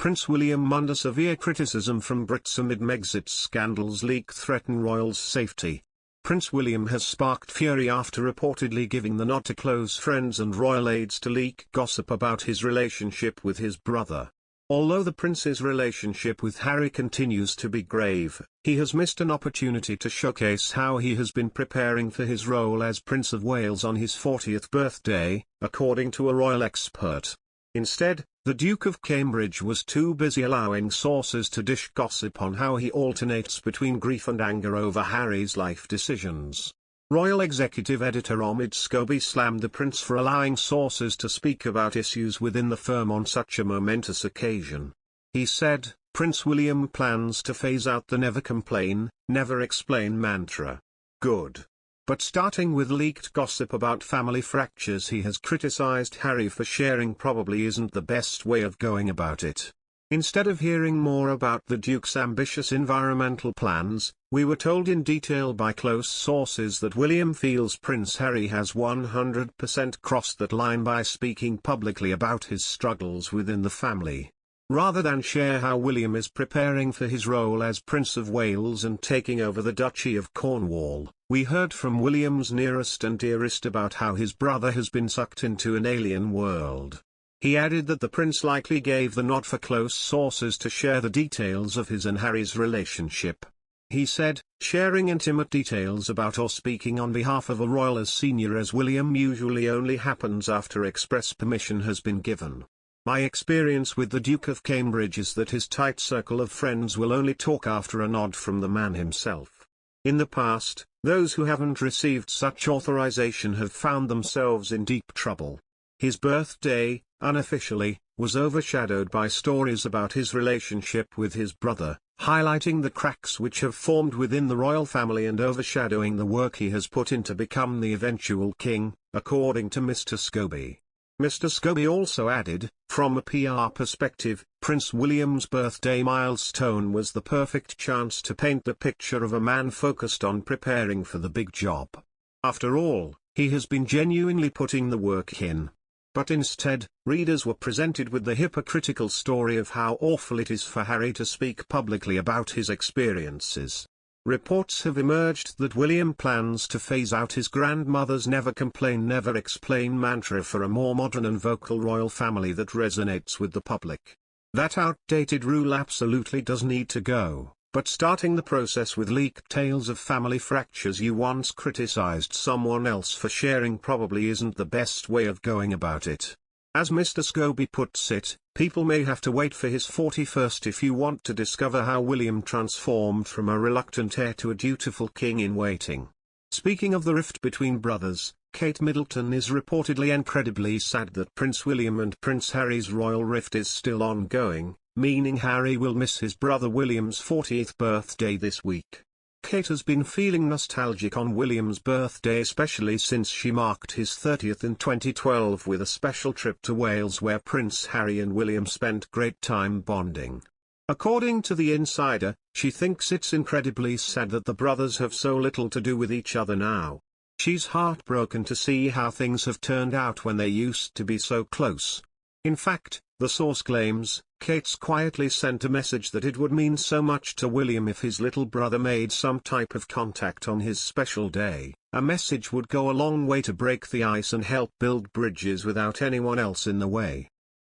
Prince William under severe criticism from Brits amid Megxit scandals leak threaten royals' safety. Prince William has sparked fury after reportedly giving the nod to close friends and royal aides to leak gossip about his relationship with his brother. Although the prince's relationship with Harry continues to be grave, he has missed an opportunity to showcase how he has been preparing for his role as Prince of Wales on his 40th birthday, according to a royal expert. Instead, the Duke of Cambridge was too busy allowing sources to dish gossip on how he alternates between grief and anger over Harry's life decisions. Royal Executive Editor Omid Scobie slammed the prince for allowing sources to speak about issues within the firm on such a momentous occasion. He said, "Prince William plans to phase out the never complain, never explain mantra. Good. But starting with leaked gossip about family fractures he has criticized Harry for sharing probably isn't the best way of going about it. Instead of hearing more about the Duke's ambitious environmental plans, we were told in detail by close sources that William feels Prince Harry has 100% crossed that line by speaking publicly about his struggles within the family. Rather than share how William is preparing for his role as Prince of Wales and taking over the Duchy of Cornwall, we heard from William's nearest and dearest about how his brother has been sucked into an alien world." He added that the prince likely gave the nod for close sources to share the details of his and Harry's relationship. He said, "Sharing intimate details about or speaking on behalf of a royal as senior as William usually only happens after express permission has been given. My experience with the Duke of Cambridge is that his tight circle of friends will only talk after a nod from the man himself. In the past, those who haven't received such authorization have found themselves in deep trouble." His birthday, unofficially, was overshadowed by stories about his relationship with his brother, highlighting the cracks which have formed within the royal family and overshadowing the work he has put in to become the eventual king, according to Mr. Scobie. Mr. Scobie also added, "From a PR perspective, Prince William's birthday milestone was the perfect chance to paint the picture of a man focused on preparing for the big job. After all, he has been genuinely putting the work in." But instead, readers were presented with the hypocritical story of how awful it is for Harry to speak publicly about his experiences. Reports have emerged that William plans to phase out his grandmother's never complain never explain mantra for a more modern and vocal royal family that resonates with the public. That outdated rule absolutely does need to go, but starting the process with leaked tales of family fractures you once criticized someone else for sharing probably isn't the best way of going about it. As Mr. Scobie puts it, people may have to wait for his 41st if you want to discover how William transformed from a reluctant heir to a dutiful king in waiting. Speaking of the rift between brothers, Kate Middleton is reportedly incredibly sad that Prince William and Prince Harry's royal rift is still ongoing, meaning Harry will miss his brother William's 40th birthday this week. Kate has been feeling nostalgic on William's birthday especially since she marked his 30th in 2012 with a special trip to Wales where Prince Harry and William spent great time bonding. According to The Insider, she thinks it's incredibly sad that the brothers have so little to do with each other now. She's heartbroken to see how things have turned out when they used to be so close. In fact, the source claims, Kate's quietly sent a message that it would mean so much to William if his little brother made some type of contact on his special day. A message would go a long way to break the ice and help build bridges without anyone else in the way.